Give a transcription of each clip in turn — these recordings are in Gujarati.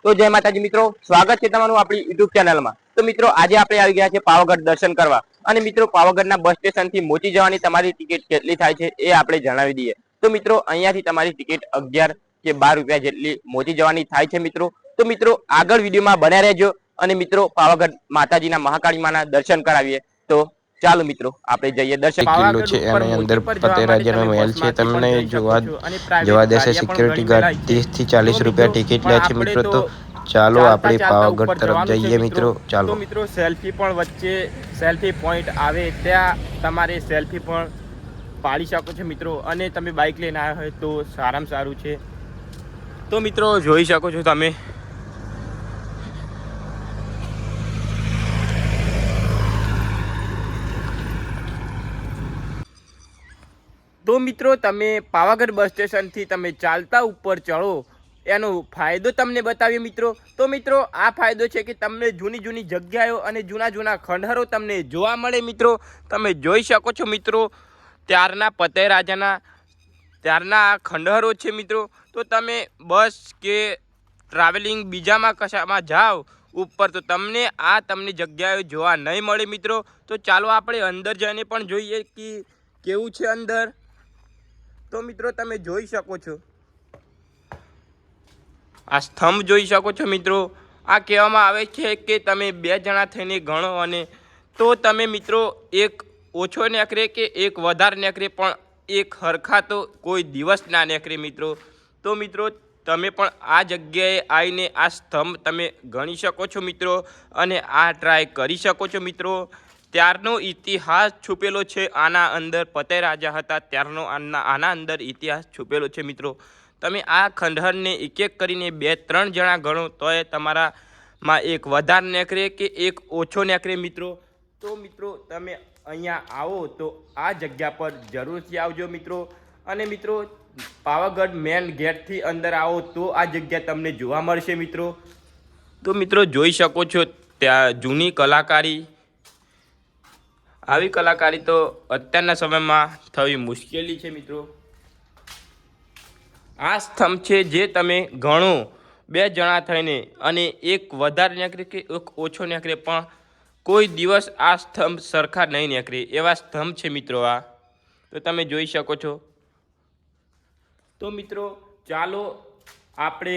તો જય માતાજી મિત્રો, સ્વાગત છે તમારું આપણી યુટ્યુબ ચેનલમાં। તો મિત્રો આજે આપણે આવી ગયા છે પાવાગઢ દર્શન કરવા અને મિત્રો પાવાગઢના બસ સ્ટેશન થી મોચી જવાની તમારી ટિકિટ કેટલી થાય છે એ આપણે જણાવી દઈએ। તો મિત્રો અહીંયાથી તમારી ટિકિટ 11 કે 12 રૂપિયા જેટલી મોચી જવાની થાય છે મિત્રો। તો મિત્રો આગળ વિડીયોમાં બન્યા રહેજો અને મિત્રો પાવાગઢ માતાજીના મહાકાળી માના દર્શન કરાવીએ। તો ચાલો મિત્રો આપણે જઈએ દર્શન। કિલ્લો છે એની અંદર ફતેહરાજાનો મહેલ છે। તમને જોવા દેશે સિક્યુરિટી ગાર્ડ 30 થી 40 રૂપિયા ટિકિટ લે છે મિત્રો। તો ચાલો આપણે પાવાગઢ તરફ જઈએ મિત્રો। ચાલો તો મિત્રો સેલ્ફી પણ વચ્ચે સેલ્ફી પોઈન્ટ આવે ત્યાં તમારે સેલ્ફી પણ પાડી શકો છો મિત્રો। અને તમે બાઇક લઈને આવ્યા હોય તો સારામાં સારું છે। તો મિત્રો જોઈ શકો છો તમે તો મિત્રો તમે પાવાગઢ બસ સ્ટેશનથી તમે ચાલતા ઉપર ચડો એનો ફાયદો તમને બતાવીએ મિત્રો। તો મિત્રો આ ફાયદો છે કે તમને જૂની જૂની જગ્યાઓ અને જૂના જૂના ખંડહરો તમને જોવા મળે મિત્રો। તમે જોઈ શકો છો મિત્રો ત્યારના ફતેહરાજાના ત્યારના આ ખંડહરો છે મિત્રો। તો તમે બસ કે ટ્રાવેલિંગ બીજામાં કશામાં જાઓ ઉપર તો તમને જગ્યાઓ જોવા નહીં મળે મિત્રો। તો ચાલો આપણે અંદર જઈને પણ જોઈએ કે કેવું છે અંદર। તો મિત્રો તમે જોઈ શકો છો આ સ્તંભ જોઈ શકો છો મિત્રો। આ કહેવામાં આવે છે કે તમે 2 જણા થઈને ગણો અને તો તમે મિત્રો એક ઓછો નીકળે કે એક વધારે નીકળે પણ એક હરખા તો કોઈ દિવસ ના નીકળે મિત્રો। તો મિત્રો તમે પણ આ જગ્યાએ આવીને આ સ્તંભ તમે ગણી શકો છો મિત્રો અને આ ટ્રાય કરી શકો છો મિત્રો। ત્યારનો ઇતિહાસ છુપેલો છે આના અંદર। ફતેહરાજા હતા ત્યારનો આના અંદર ઇતિહાસ છુપેલો છે મિત્રો। તમે આ ખંડહરને એક એક કરીને 2-3 જણા ગણો તો એ તમારામાં એક વધારે નીકળે કે એક ઓછો નીકળે મિત્રો। તો મિત્રો તમે અહીંયા આવો તો આ જગ્યા પર જરૂરથી આવજો મિત્રો। અને મિત્રો પાવાગઢ મેન ગેટથી અંદર આવો તો આ જગ્યા તમને જોવા મળશે મિત્રો। તો મિત્રો જોઈ શકો છો ત્યાં જૂની કલાકારી, આવી કલાકારી તો અત્યારના સમયમાં થવી મુશ્કેલી છે મિત્રો। આ સ્તંભ છે જે તમે ગણો 2 જણા થઈને અને એક વધારે નીકળે કે એક ઓછો નીકળે પણ કોઈ દિવસ આ સ્તંભ સરખા નહીં નીકળે એવા સ્તંભ છે મિત્રો આ। તો તમે જોઈ શકો છો। તો મિત્રો ચાલો આપણે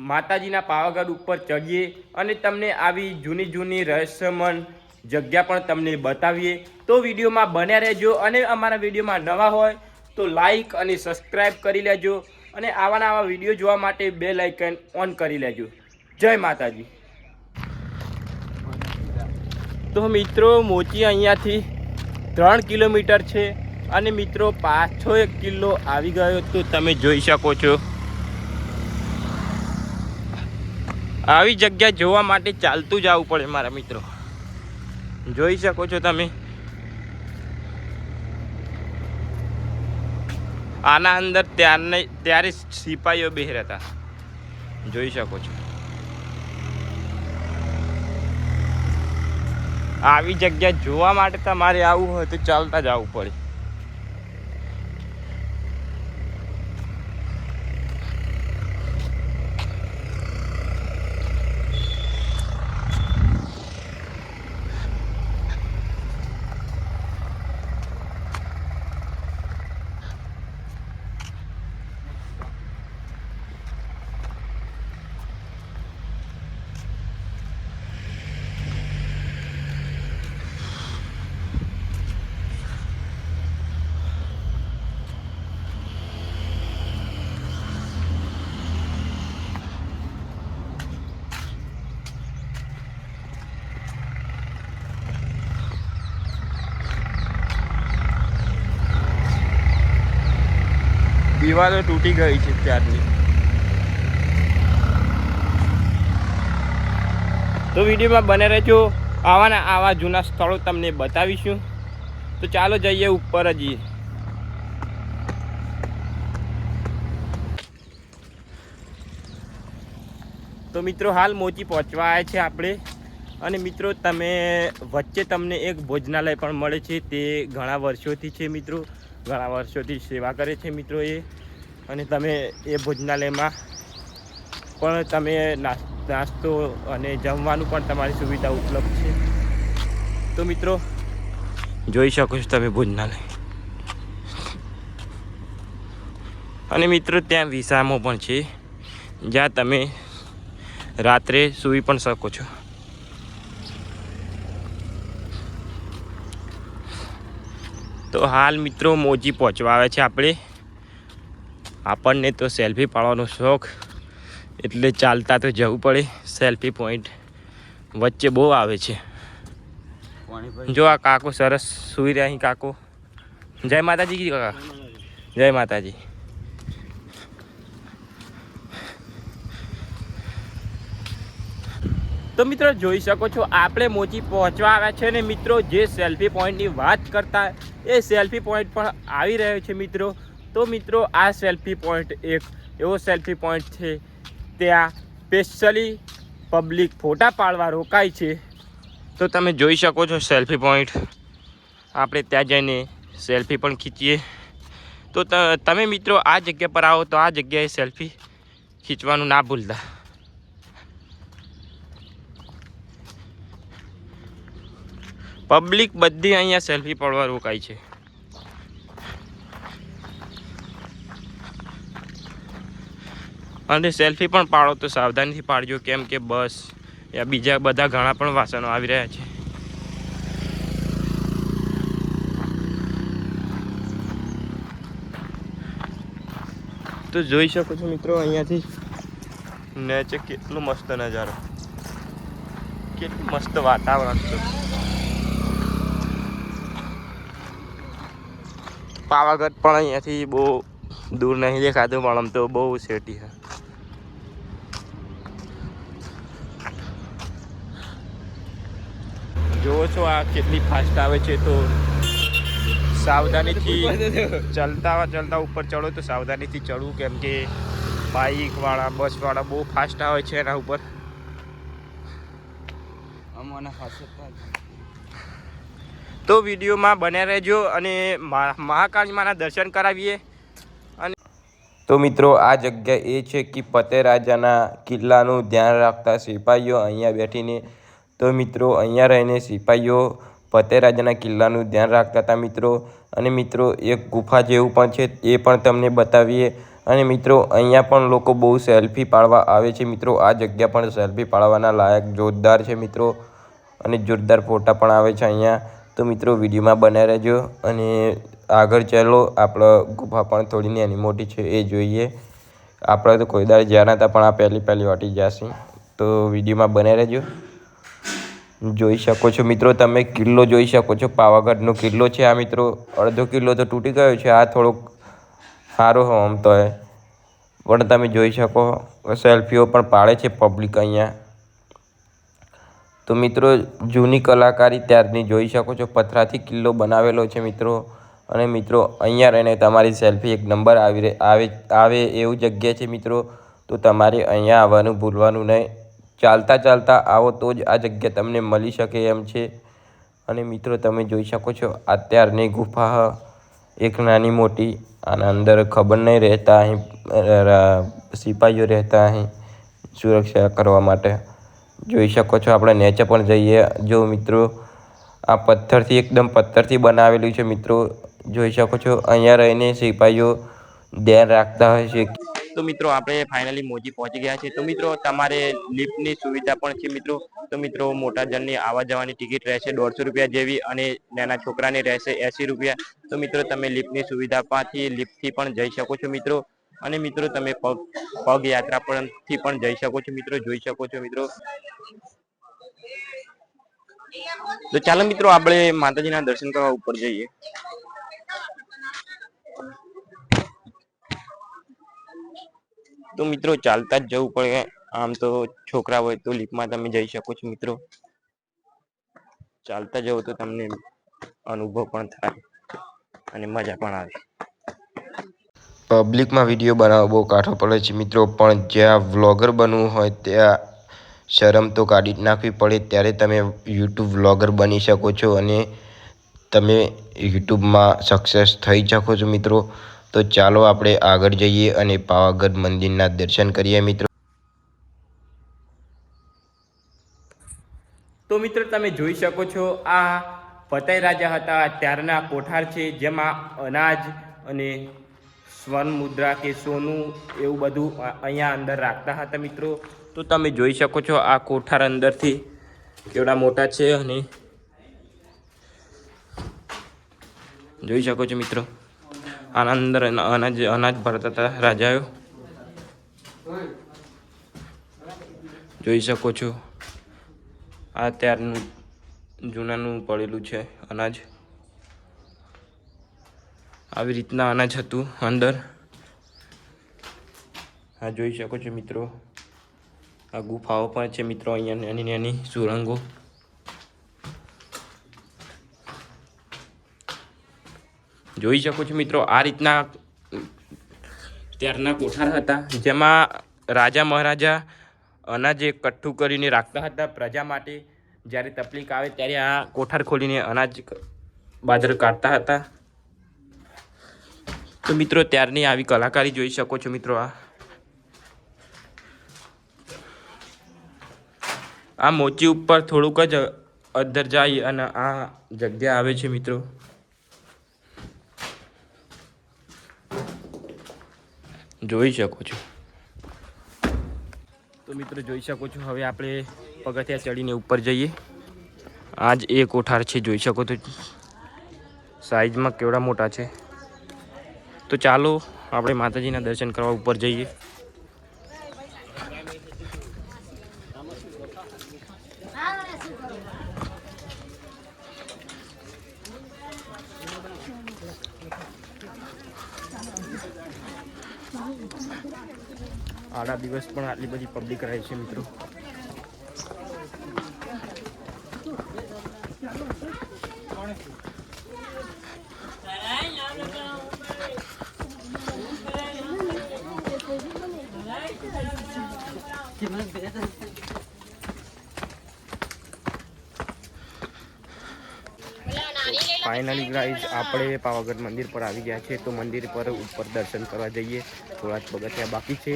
માતાજીના પાવાગઢ ઉપર ચડીએ અને તમને આવી જૂની જૂની રહસ્યમય જગ્યા પણ તમને બતાવીએ। તો વિડીયોમાં બન્યા રહેજો અને અમારા વિડીયોમાં નવા હોય તો લાઈક અને સબસ્ક્રાઈબ કરી લેજો અને આવા વિડીયો જોવા માટે બેલ આઇકન ઓન કરી લેજો। જય માતાજી। તો મિત્રો મોચી અહીંયાથી 3 કિલોમીટર છે અને મિત્રો પાછો 1 કિલ્લો આવી ગયો તો તમે જોઈ શકો છો। આવી જગ્યા જોવા માટે ચાલતું જવું પડે મારા મિત્રો। જોઈ શકો છો તમે આના અંદર ત્યારે સિપાહીઓ બેહરા હતા। જોઈ શકો છો આવી જગ્યા જોવા માટે તમારે આવવું હોય તો ચાલતા જવું પડે। દીવાલો તૂટી ગઈ છે ત્યારની। તો વિડીયોમાં બને રહેજો, આવા જૂના સ્થળો તમને બતાવીશું। તો ચાલો જઈએ ઉપર જ। તો મિત્રો હાલ મોચી પહોંચવા આવ્યા છે આપણે અને મિત્રો તમે વચ્ચે તમને એક ભોજનાલય પણ મળે છે। તે ઘણા વર્ષોથી છે મિત્રો, ઘણા વર્ષોથી સેવા કરે છે મિત્રો એ। અને તમે એ ભોજનાલયમાં પણ તમે નાસ્તો અને જમવાનું પણ તમારી સુવિધા ઉપલબ્ધ છે. તો મિત્રો જોઈ શકો છો તમે ભોજનાલય. અને મિત્રો ત્યાં વિસામો પણ છે જ્યાં તમે રાત્રે સૂઈ પણ શકો છો. તો હાલ મિત્રો મોજી પહોંચવા આવે છે. આપણને તો સેલ્ફી પાડવાનો શોખ એટલે ચાલતા તો જવું પડે. સેલ્ફી પોઈન્ટ વચ્ચે બહુ આવે છે. જો આ કાકો સરસ સૂઈ રહ્યા. કાકો જય માતાજી. કાકા જય માતાજી. તો મિત્રો જોઈ શકો છો આપણે મોજી પહોંચવા આવ્યા છે ને મિત્રો જે સેલ્ફી પોઈન્ટની વાત કરતા એ સેલ્ફી પોઈન્ટ પણ આવી રહ્યો છે મિત્રો. તો મિત્રો આ સેલ્ફી પોઈન્ટ એક એવો સેલ્ફી પોઈન્ટ છે ત્યાં સ્પેશિયલી પબ્લિક ફોટા પાડવા રોકાય છે. તો તમે જોઈ શકો છો સેલ્ફી પોઈન્ટ. આપણે ત્યાં જઈને સેલ્ફી પણ ખીચીએ. તો તમે મિત્રો આ જગ્યા પર આવો તો આ જગ્યાએ સેલ્ફી ખીચવાનું ના ભૂલતા. પબ્લિક બધી અહીંયા સેલ્ફી પાડવા રોકાય છે. અને સેલ્ફી પણ પાડો તો સાવધાનીથી પાડજો, કેમ કે બસ યા બીજા બધા ઘણા પણ વાસણો આવી રહ્યા છે. તો જોઈ શકો છો મિત્રો અહીંયાથી નેચે કેટલું મસ્ત નજારો, કેટલું મસ્ત વાતાવરણ છે. પાવાગઢ પણ અહીંયાથી બહુ દૂર નહીં દેખાતું, પણ આમ તો બહુ સેટી છે. જોવો છો આ કેટલી ફાસ્ટ આવે છે. તો સાવધાનીથી ચાલતા ઉપર ચડો તો સાવધાનીથી ચડવું, કેમ કે બાઇકવાળા બસવાળા બહુ ફાસ્ટ આવે છે એના ઉપર. તો વિડીયોમાં બન્યા રહેજો અને મહાકાળીમાના દર્શન કરાવીએ. અને તો મિત્રો આ જગ્યા એ છે કે ફતેહ રાજાના કિલ્લાનું ધ્યાન રાખતા સિપાહીઓ અહીંયા બેઠીને, તો મિત્રો અહીંયા રહીને સિપાહીઓ ફતેહ રાજાના કિલ્લાનું ધ્યાન રાખતા હતા મિત્રો. અને મિત્રો એક ગુફા જેવું પણ છે, એ પણ તમને બતાવીએ. અને મિત્રો અહીંયા પણ લોકો બહુ સેલ્ફી પાડવા આવે છે મિત્રો. આ જગ્યા પણ સેલ્ફી પાડવાના લાયક જોરદાર છે મિત્રો, અને જોરદાર ફોટા પણ આવે છે અહીંયા. તો મિત્રો વિડીયોમાં બન્યા રહેજો અને આગળ ચાલો. આપણે ગુફા પણ થોડી નાની મોટી છે એ જોઈએ. આપણે તો કોઈ દાડે જ્યાં હતા, પણ આ પહેલી વાટી જશે. તો વિડીયોમાં બન્યા રહેજો. જોઈ શકો છો મિત્રો તમે કિલ્લો જોઈ શકો છો. પાવાગઢનો કિલ્લો છે આ મિત્રો. અડધો કિલ્લો તો તૂટી ગયો છે, આ થોડોક સારો હોય આમ તો એ, પણ તમે જોઈ શકો સેલ્ફીઓ પણ પાડે છે પબ્લિક અહીંયા. તો મિત્રો જૂની કલાકારી ત્યારની જોઈ શકો છો. પથરાથી કિલ્લો બનાવેલો છે મિત્રો. અને મિત્રો અહીંયા રહીને તમારી સેલ્ફી એક નંબર આવે એવું જગ્યા છે મિત્રો. તો તમારે અહીંયા આવવાનું ભૂલવાનું નહીં. ચાલતા આવો તો જ આ જગ્યા તમને મળી શકે એમ છે. અને મિત્રો તમે જોઈ શકો છો અત્યારની ગુફા એક નાની મોટી, આના અંદર ખબર નહીં રહેતા, અહીં સિપાહીઓ રહેતા અહીં સુરક્ષા કરવા માટે. જોઈ શકો છો આપણે નીચે પણ જઈએ. જો મિત્રો આ પથ્થરથી બનાવેલું છે મિત્રો. જોઈ શકો છો અહીંયા રહીને સિપાહીઓ ધ્યાન રાખતા હોય છે. તો મિત્રો આપણે ફાઇનલી મોજી પહોંચી ગયા છે. તો મિત્રો તમારે લિફ્ટની સુવિધા પણ છે મિત્રો. તો મિત્રો મોટા જણની આવવા જવાની ટિકિટ રહેશે 150 રૂપિયા જેવી, અને નાના છોકરાની રહેશે 80 રૂપિયા. તો મિત્રો તમે લિફ્ટની સુવિધા લિફ્ટથી પણ જઈ શકો છો મિત્રો. અને મિત્રો તમે પગ યાત્રા પરથી પણ જઈ શકો છો મિત્રો. જોઈ શકો છો મિત્રો. તો ચાલો મિત્રો આપણે માતાજીના દર્શન કરવા ઉપર જઈએ. તો મિત્રો ચાલતા જ જવું પડે. આમ તો છોકરા હોય તો લિફ્ટમાં તમે જઈ શકો છો મિત્રો. ચાલતા જવું તો તમને અનુભવ પણ થાય અને મજા પણ આવે. પબ્લિકમાં વિડીયો બનાવવો બહુ કાઠો પડે છે મિત્રો. પણ જ્યાં વ્લોગર બનવું હોય ત્યાં શરમ તો કાઢી જ નાખવી પડે. ત્યારે તમે યુટ્યુબ વ્લોગર બની શકો છો અને તમે યુટ્યુબમાં સક્સેસ થઈ શકો છો મિત્રો. તો ચાલો આપણે આગળ જઈએ અને પાવાગઢ મંદિરના દર્શન કરીએ મિત્રો. તો મિત્રો તમે જોઈ શકો છો આ ફતેહ રાજા હતા ત્યારના કોઠાર છે, જેમાં અનાજ અને સ્વર્ણ મુદ્રા કે સોનું એવું બધું અહીંયા અંદર રાખતા હતા મિત્રો. તો તમે જોઈ શકો છો આ કોઠાર અંદરથી કેવડા મોટા છે અને જોઈ શકો છો મિત્રો આના અંદર અનાજ ભરતા હતા રાજાઓ. જોઈ શકો છો આ ત્યારનું જૂનાનું પડેલું છે અનાજ. આવી રીતના અનાજ હતું અંદર. આ જોઈ શકો છો મિત્રો આ ગુફાઓ પણ છે મિત્રો, અહીંયા નાની નાની સુરંગો. જોઈ શકો છો મિત્રો આ રીતના ત્યારના કોઠાર હતા, જેમાં રાજા મહારાજા અનાજ એકઠું કરીને રાખતા હતા પ્રજા માટે. જ્યારે તકલીફ આવે ત્યારે આ કોઠાર ખોલીને અનાજ બાજરો કાઢતા હતા. તો મિત્રો ત્યારની આવી કલાકારી જોઈ શકો છો મિત્રો. આ મોચી ઉપર થોડુંક જ અંદર જાય અને આ જગ્યા આવે છે મિત્રો. જોઈ શકો છો. તો મિત્રો જોઈ શકો છો હવે આપણે પગથિયા ચડીને ઉપર જઈએ. આ જ એ કોઠાર છે, જોઈ શકો તો સાઈઝમાં કેવડા મોટા છે. તો ચાલો આપણે માતાજીના દર્શન કરવા ઉપર જઈએ. આડા દિવસ પણ આટલી બધી પબ્લિક રહે છે મિત્રો. ફાઇનલી ગાઈઝ આપણે પાવાગઢ મંદિર પર આવી ગયા છે. તો મંદિર પર ઉપર દર્શન કરવા જઈએ. થોડા જ પગથિયા બાકી છે.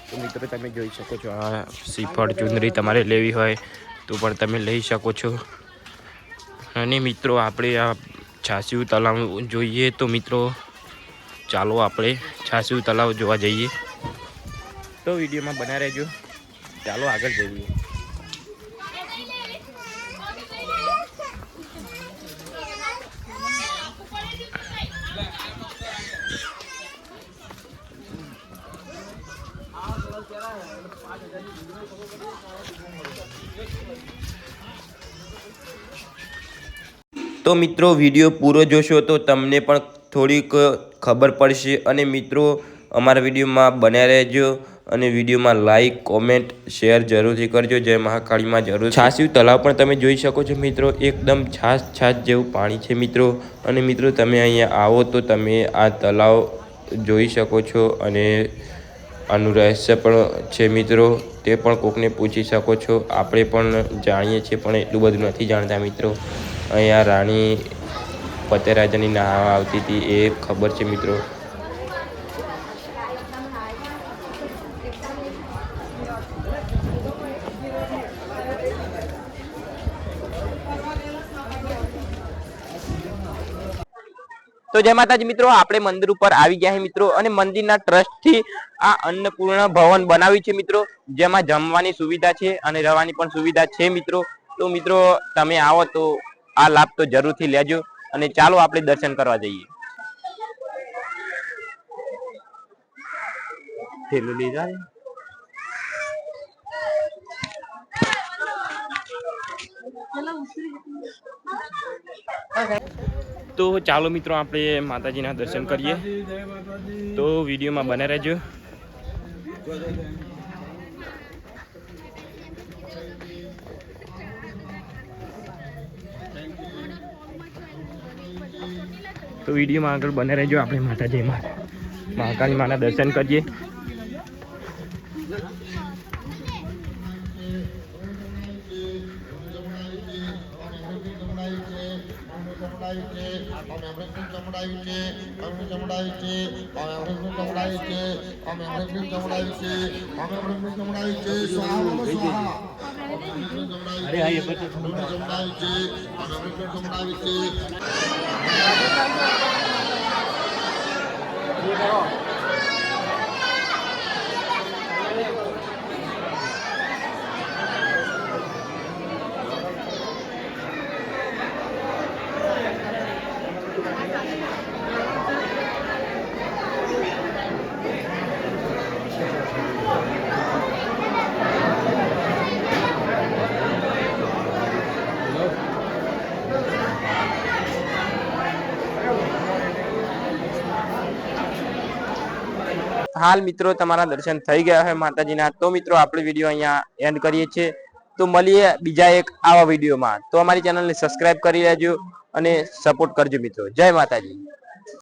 તો મિત્રો તમે જોઈ શકો છો આ શ્રીફળ ચુંદરી તમારે લેવી હોય તો પણ તમે લઈ શકો છો. અને મિત્રો આપણે આ છાસિયું તલાવ જોઈએ. તો મિત્રો ચાલો આપણે છાસિયું તલાવ જોવા જઈએ. તો વિડીયોમાં બના રહેજો. ચાલો આગળ જઈએ. તો મિત્રો વિડીયો પૂરો જોશો તો તમને પણ થોડીક ખબર પડશે. અને મિત્રો અમારા વિડીયોમાં બન્યા રહેજો અને વિડીયોમાં લાઈક કોમેન્ટ શેર જરૂરથી કરજો. જય મહાકાળીમાં જરૂર. છાસિયું તલાવ પણ તમે જોઈ શકો છો મિત્રો. એકદમ છાશ જેવું પાણી છે મિત્રો. અને મિત્રો તમે અહીંયા આવો તો તમે આ તલાવ જોઈ શકો છો. અને આનું રહસ્ય પણ છે મિત્રો, તે પણ કોકને પૂછી શકો છો. આપણે પણ જાણીએ છીએ પણ એટલું બધું નથી જાણતા મિત્રો. અહીંયા રાણી ફતેહ રાજાની નાવ આવતી હતી એ ખબર છે મિત્રો. તો જય માતાજી મિત્રો, આપણે મંદિર ઉપર આવી ગયા છે મિત્રો. અને મંદિરના ટ્રસ્ટથી આ અન્નપૂર્ણા ભવન બનાવ્યું છે મિત્રો, જેમાં જમવાની સુવિધા છે અને રહેવાની પણ સુવિધા છે મિત્રો. તો મિત્રો તમે આવો તો આ લાભ તો જરૂરથી લેજો. અને ચાલો આપણે દર્શન કરવા જઈએ. તો ચાલો મિત્રો આપણે માતાજીના દર્શન કરીએ. તો વિડીયોમાં બને રહેજો. તો વિડીયોમાં આગળ બને રહેજો. આપણે માતાજીમાં મહાકાળી માના દર્શન કરીએ. અરે હા એ બધું હાલ મિત્રો તમારા દર્શન થઈ ગયા છે માતાજીના. તો મિત્રો આપણે વિડીયો અહીંયા એન્ડ કરીએ છીએ. તો મળીએ બીજા એક આવા વિડીયોમાં. તો અમારી ચેનલને સબસ્ક્રાઇબ કરી લેજો અને સપોર્ટ કરજો મિત્રો. જય માતાજી.